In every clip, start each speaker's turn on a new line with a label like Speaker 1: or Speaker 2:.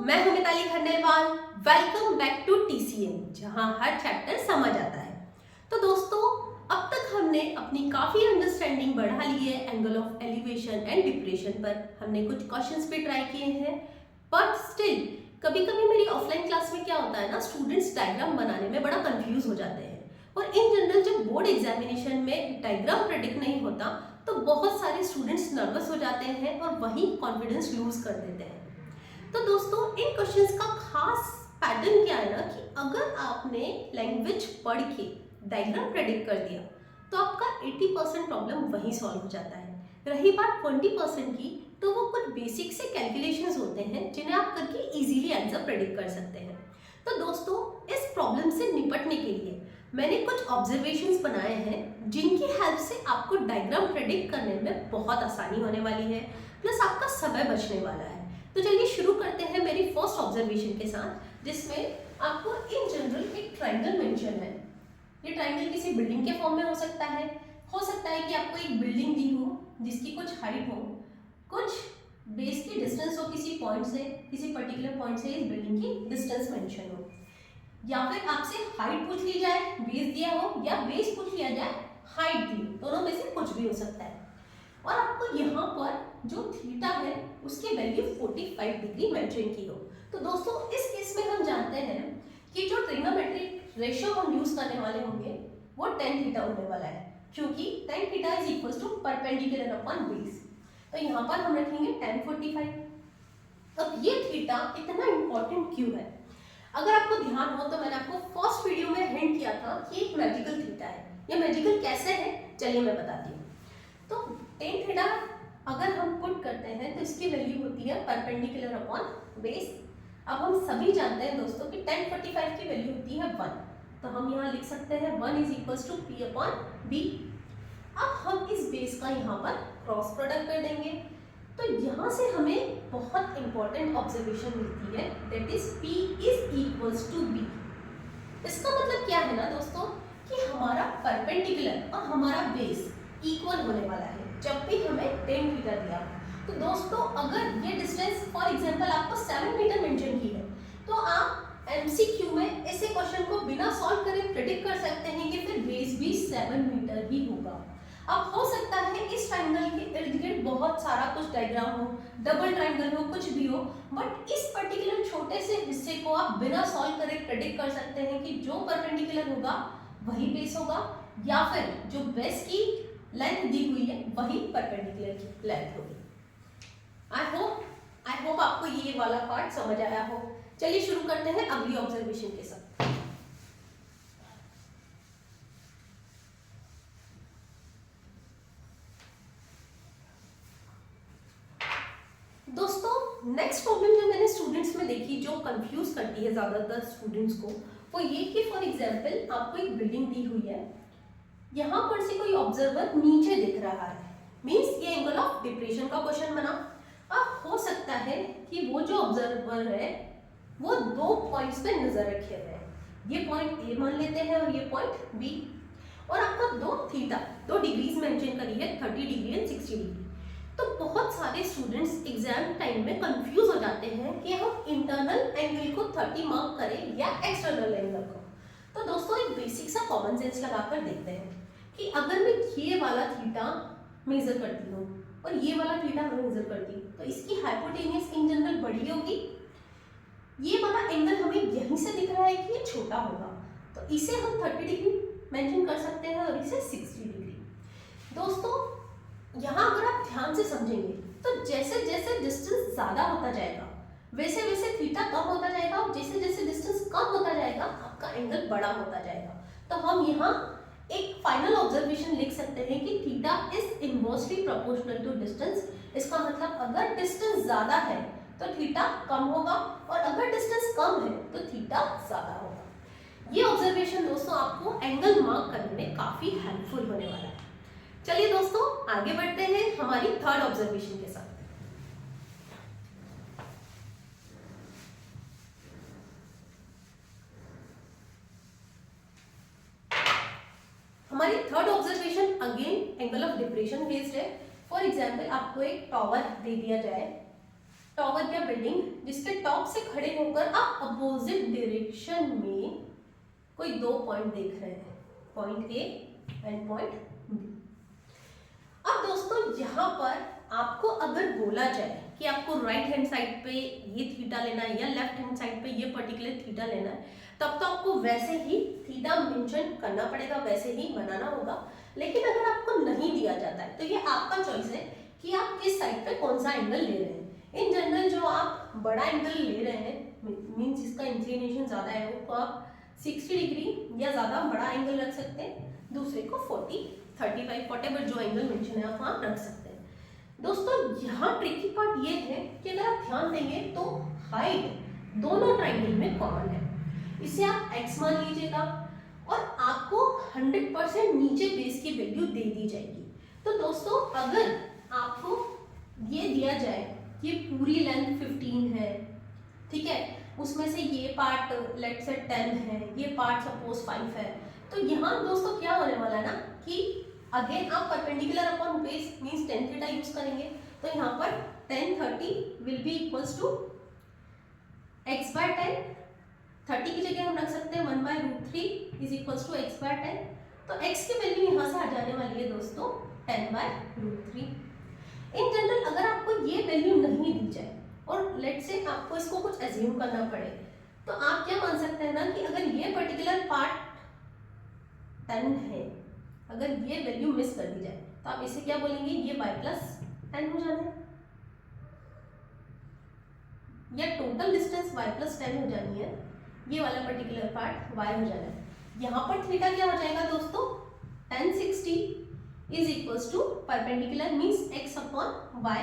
Speaker 1: मैं हूं Mitali Khandelwal. Welcome back to TCM, जहां हर चैप्टर समझ आता है। तो दोस्तों, अब तक हमने अपनी काफी अंडरस्टैंडिंग बढ़ा ली है angle of elevation and depression पर। हमने कुछ क्वेश्चंस भी ट्राई किए हैं, बट स्टिल कभी कभी मेरी ऑफलाइन क्लास में क्या होता है ना, स्टूडेंट्स डायग्राम बनाने में बड़ा कंफ्यूज हो जाते हैं। और इन जनरल जब बोर्ड एग्जामिनेशन में डायग्राम प्रेडिक्ट नहीं होता तो बहुत सारे स्टूडेंट्स नर्वस हो जाते हैं और वहीं कॉन्फिडेंस लूज कर देते हैं। तो दोस्तों, इन क्वेश्चंस का खास पैटर्न क्या है ना कि अगर आपने लैंग्वेज पढ़ के डायग्राम प्रेडिक्ट कर दिया तो आपका 80% प्रॉब्लम वहीं सॉल्व हो जाता है। रही बात 20% की, तो वो कुछ बेसिक से कैलकुलेशंस होते हैं जिन्हें आप करके इजीली आंसर प्रेडिक्ट कर सकते हैं। तो दोस्तों, इस प्रॉब्लम से निपटने के लिए मैंने कुछ ऑब्जर्वेशंस बनाए हैं जिनकी हेल्प से आपको डायग्राम प्रेडिक्ट करने में बहुत आसानी होने वाली है, प्लस आपका समय बचने वाला है। तो चलिए शुरू करते हैं मेरी फर्स्ट ऑब्जर्वेशन के साथ, जिसमें आपको इन जनरल एक ट्रायंगल मेंशन है। ये ट्रायंगल किसी बिल्डिंग के फॉर्म में हो सकता है कि आपको एक बिल्डिंग दी हो जिसकी कुछ हाइट हो, कुछ बेस की डिस्टेंस हो किसी पॉइंट से, किसी पर्टिकुलर पॉइंट से इस बिल्डिंग की डिस्टेंस मेंशन हो, या फिर आपसे हाइट पूछ ली जाए, बेस दिया हो, या बेस पूछ लिया जाए, हाइट दी, दोनों में से कुछ भी हो सकता है। और आपको यहाँ पर जो थीटा है उसकी वैल्यू 45 डिग्री मेंशन की हो। तो दोस्तों, इस केस में हम जानते हैं कि जो ट्रिग्नोमेट्रिक रेशियो हम यूज करने वाले होंगे वो tan थीटा होने वाला है, क्योंकि tan theta is equal to perpendicular upon base. तो यहाँ पर हम रखेंगे tan 45। अब ये थीटा इतना इंपॉर्टेंट क्यों है? अगर आपको ध्यान हो तो मैंने आपको फर्स्ट वीडियो में हिंट किया था कि एक मैजिकल थीटा है। ये मैजिकल कैसे है, चलिए मैं बताती हूँ। तो tan थीटा अगर हम पुट करते हैं तो इसकी वैल्यू होती है परपेंडिकुलर अपॉन बेस। अब हम सभी जानते हैं दोस्तों कि tan 45 की वैल्यू होती है 1, तो हम यहाँ लिख सकते हैं 1 is equals to p upon b। अब हम इस बेस का यहाँ पर क्रॉस प्रोडक्ट कर देंगे, तो यहाँ से हमें बहुत इंपॉर्टेंट ऑब्जर्वेशन मिलती है, that is p is equals to b। इसका मतलब क्या है ना दोस्तों कि हमारा परपेंडिकुलर और हमारा बेस इक्वल होने वाला है जब भी हमें tan थीटा दिया। तो दोस्तों, अगर ये डिस्टेंस फॉर एग्जांपल आपको 7 मीटर मेंशन की है, तो आप एमसीक्यू में ऐसे क्वेश्चन को बिना सॉल्व करे प्रेडिक्ट कर सकते हैं कि फिर बेस भी 7 मीटर ही होगा। अब हो सकता है इस ट्रायंगल के इर्द गिर्द बहुत सारा कुछ डायग्राम हो, डबल ट्रायंगल हो, कुछ भी हो, बट इस पर्टिकुलर छोटे से हिस्से को आप बिना सॉल्व करे प्रेडिक्ट कर सकते हैं कि जो परपेंडिकुलर होगा वही बेस होगा, या फिर जो बेस की लेंथ दी हुई है वही परपेंडिकुलर की लेंथ होगी। आई होप आपको ये वाला पार्ट समझ आया हो। चलिए शुरू करते हैं अगली ऑब्जर्वेशन के साथ। दोस्तों, नेक्स्ट प्रॉब्लम जो मैंने स्टूडेंट्स में देखी जो कंफ्यूज करती है ज्यादातर स्टूडेंट्स को, वो ये कि फॉर एग्जांपल आपको एक बिल्डिंग दी हुई है, यहाँ पर से कोई ऑब्जर्वर नीचे दिख रहा है, मींस ये एंगल ऑफ डिप्रेशन का क्वेश्चन बना। अब हो सकता है कि वो जो ऑब्जर्वर है वो दो पॉइंट्स पे नजर रखे हुए हैं, ये पॉइंट ए मान लेते हैं और ये पॉइंट बी, और आपका दो डिग्रीज मेंशन करी है, 30 डिग्री एंड 60 डिग्री। तो बहुत सारे स्टूडेंट्स एग्जाम टाइम में कंफ्यूज हो जाते हैं कि हम इंटरनल एंगल को 30 मार्क करें या एक्सटर्नल एंगल को। तो दोस्तों, एक बेसिक सा कॉमन सेंस लगाकर देखते हैं कि अगर मैं ये वाला थीटा मेजर करती हूँ और ये वाला थीटा मेजर करती हूँ, तो इसकी हाइपोटेनियस इन जनरल बड़ी होगी। ये वाला एंगल हमें यहीं से दिख रहा है कि ये छोटा होगा, तो इसे हम 30 डिग्री मेंशन कर सकते हैं और इसे 60 डिग्री। दोस्तों, यहाँ अगर आप ध्यान से समझेंगे तो जैसे जैसे डिस्टेंस ज्यादा होता जाएगा वैसे वैसे थीटा कम होता जाएगा, और जैसे जैसे डिस्टेंस कम होता जाएगा आपका एंगल बड़ा होता जाएगा। तो हम यहाँ एक फाइनल ऑब्जर्वेशन लिख सकते हैं कि theta is inversely proportional to distance. इसका मतलब अगर डिस्टेंस ज्यादा है तो थीटा कम होगा, और अगर डिस्टेंस कम है तो थीटा ज्यादा होगा। ये ऑब्जर्वेशन दोस्तों आपको एंगल मार्क करने में काफी हेल्पफुल होने वाला है। चलिए दोस्तों, आगे बढ़ते हैं हमारी थर्ड ऑब्जर्वेशन के साथ। हमारी third observation again angle of depression based है। फॉर एग्जांपल आपको एक टॉवर दे दिया जाए टॉवर या बिल्डिंग जिसके टॉप से खड़े होकर आप अपोजिट डायरेक्शन में कोई दो पॉइंट देख रहे हैं, point A and point B. अब दोस्तों यहाँ पर आपको अगर बोला जाए कि आपको राइट हैंड साइड पे ये थीटा लेना है या लेफ्ट हैंड साइड पे ये पर्टिकुलर थीटा लेना है, तब तो आपको वैसे ही थीटा मेंशन करना पड़ेगा, वैसे ही बनाना होगा। लेकिन अगर आपको नहीं दिया जाता है तो ये आपका चॉइस है कि आप किस साइड पे कौन सा एंगल ले रहे हैं। इन जनरल जो आप बड़ा एंगल ले रहे हैं मीन्स जिसका इंक्लिनेशन ज़्यादा है वो आप 60 डिग्री या ज़्यादा बड़ा एंगल रख सकते हैं, दूसरे को 40, 35 वॉटेवर जो एंगल मेंशन है आप वहाँ रख सकते हैं। दोस्तों यहाँ ट्रिकी पार्ट ये है कि अगर आप ध्यान देंगे तो हाइट दोनों ट्राइंगल में कॉमन है, इसे आप x मान लीजिएगा और आपको 100% नीचे बेस की वैल्यू दे दी जाएगी। तो दोस्तों अगर आपको ये दिया जाए कि पूरी लेंथ 15 है, ठीक है, उसमें से ये पार्ट लेट से 10 है, ये पार्ट सपोज 5 है, तो यहाँ दोस्तों क्या होने वाला है ना कि अगेन आप perpendicular upon base means tan theta use करेंगे। तो यहाँ पर tan 30 will be equals to x/10, 30 की जगह हम रख सकते हैं 1/√3 इज इक्वल्स टू x/10। तो x की वैल्यू यहाँ से आ जाने वाली है दोस्तों 10/√3। इन जनरल अगर आपको ये वैल्यू नहीं दी जाए और लेट से आपको इसको कुछ एज्यूम करना पड़े, तो आप क्या मान सकते हैं ना कि अगर ये पर्टिकुलर पार्ट 10 है, अगर ये वैल्यू मिस कर दी जाए तो आप इसे क्या बोलेंगे, ये y+10 हो जाना है, या टोटल डिस्टेंस y+10 हो जानी है, ये वाला पर्टिकुलर पार्ट y हो जाना है। यहाँ पर थीटा क्या हो जाएगा दोस्तों, tan 60 is equals to perpendicular means x/y।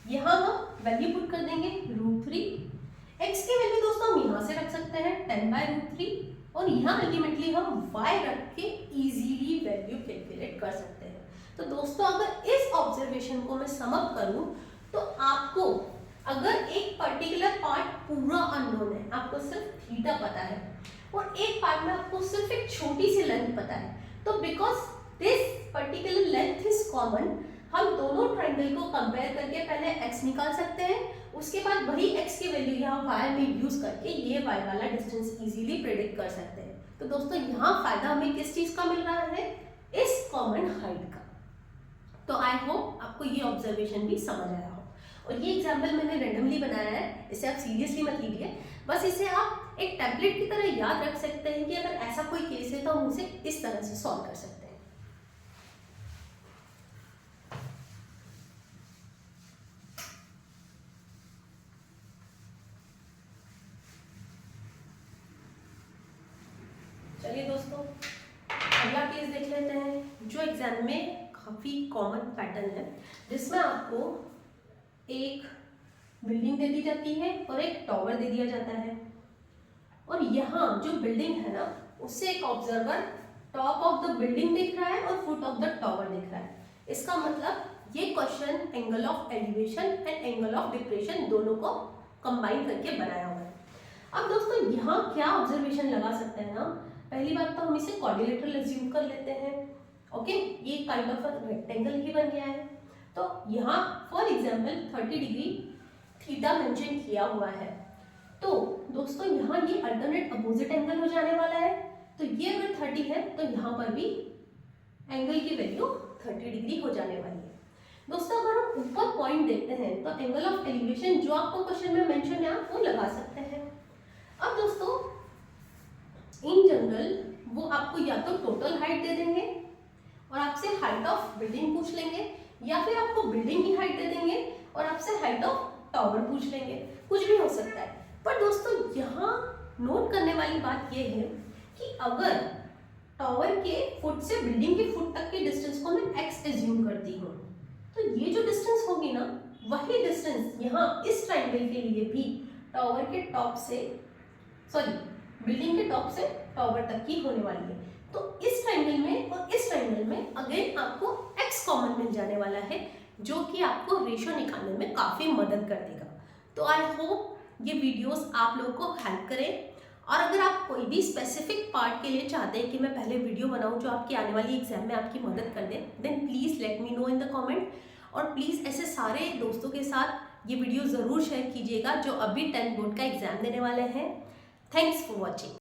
Speaker 1: यहाँ हम वैल्यू पुट कर देंगे √3, x की वैल्यू दोस्तों हम यहाँ से रख सकते हैं 10/√3 और यहाँ अल्टीमेटली हम y रख के इजीली वैल्यू कैलकुलेट कर सकते हैं। तो दोस्तों अगर इस ऑब्जर्वेशन को मैं सम अप करूँ तो आपको अगर एक पर्टिकुलर पार्ट पूरा अननोन है, आपको सिर्फ थीटा पता है और एक पार्ट में आपको सिर्फ एक छोटी सी लेंथ पता है, तो because this particular length is common, हम दोनों ट्राइंगल को कंपेयर करके पहले x निकाल सकते हैं, उसके बाद वही x की वैल्यू यहाँ y में यूज करके ये y वाला डिस्टेंस इजीली प्रेडिक्ट कर सकते हैं। तो दोस्तों यहाँ फायदा हमें किस चीज का मिल रहा है, इस कॉमन हाइट का। तो आई होप आपको ये ऑब्जर्वेशन भी समझ आया हो, और ये एग्जाम्पल मैंने रेंडमली बनाया है, इसे आप सीरियसली मत लीजिए, बस इसे आप एक टेम्पलेट की तरह याद रख सकते हैं कि अगर ऐसा कोई केस है तो हम उसे इस तरह से सॉल्व कर सकते हैं। चलिए दोस्तों अगला केस देख लेते हैं, जो एग्जाम में काफी कॉमन पैटर्न है, जिसमें आपको एक बिल्डिंग दे दी जाती है और एक टॉवर दे दिया जाता है, और यहाँ जो बिल्डिंग है ना उससे एक observer top of the building देख रहा है और फुट ऑफ द टॉवर देख रहा है। इसका मतलब ये question angle of elevation and angle of depression दोनों को कंबाइन करके बनाया हुआ है। अब दोस्तों यहाँ क्या ऑब्जर्वेशन लगा सकते हैं ना, पहली बात तो हम इसे क्वाड्रिलेटरल एज्यूम कर लेते हैं, ओके, ये काइंड ऑफ रेक्टेंगल ही बन गया है। तो यहाँ for example 30 degree theta mention किया हुआ है, तो दोस्तों यहाँ ये अल्टरनेट अपोजिट एंगल हो जाने वाला है। तो ये अगर 30 है तो यहाँ पर भी एंगल की वैल्यू 30 डिग्री हो जाने वाली है। दोस्तों अगर हम ऊपर पॉइंट देखते हैं तो एंगल ऑफ एलिवेशन जो आपको क्वेश्चन में मेंशन है आप वो लगा सकते हैं। अब दोस्तों इन जनरल वो आपको या तो टोटल हाइट दे देंगे और आपसे हाइट ऑफ बिल्डिंग पूछ लेंगे, या फिर आपको बिल्डिंग की हाइट दे देंगे और आपसे हाइट ऑफ टावर पूछ लेंगे, कुछ भी हो सकता है। पर दोस्तों यहाँ नोट करने वाली बात यह है कि अगर टावर के फुट से बिल्डिंग के फुट तक के डिस्टेंस को मैं x एज्यूम करती हूँ, तो ये जो डिस्टेंस होगी ना वही डिस्टेंस यहाँ इस ट्राइंगल के लिए भी टावर के टॉप से बिल्डिंग के टॉप से टावर तक की होने वाली है। तो इस ट्राइंगल में और इस ट्राइंगल में अगेन आपको x कॉमन मिल जाने वाला है, जो कि आपको रेशियो निकालने में काफ़ी मदद कर देगा। तो आई होप ये वीडियोस आप लोगों को हेल्प करें, और अगर आप कोई भी स्पेसिफिक पार्ट के लिए चाहते हैं कि मैं पहले वीडियो बनाऊं जो आपकी आने वाली एग्जाम में आपकी मदद कर दे, then please let me know in the comment. और प्लीज़ ऐसे सारे दोस्तों के साथ ये वीडियो ज़रूर शेयर कीजिएगा जो अभी 10th बोर्ड का एग्जाम देने वाले हैं। Thanks for watching.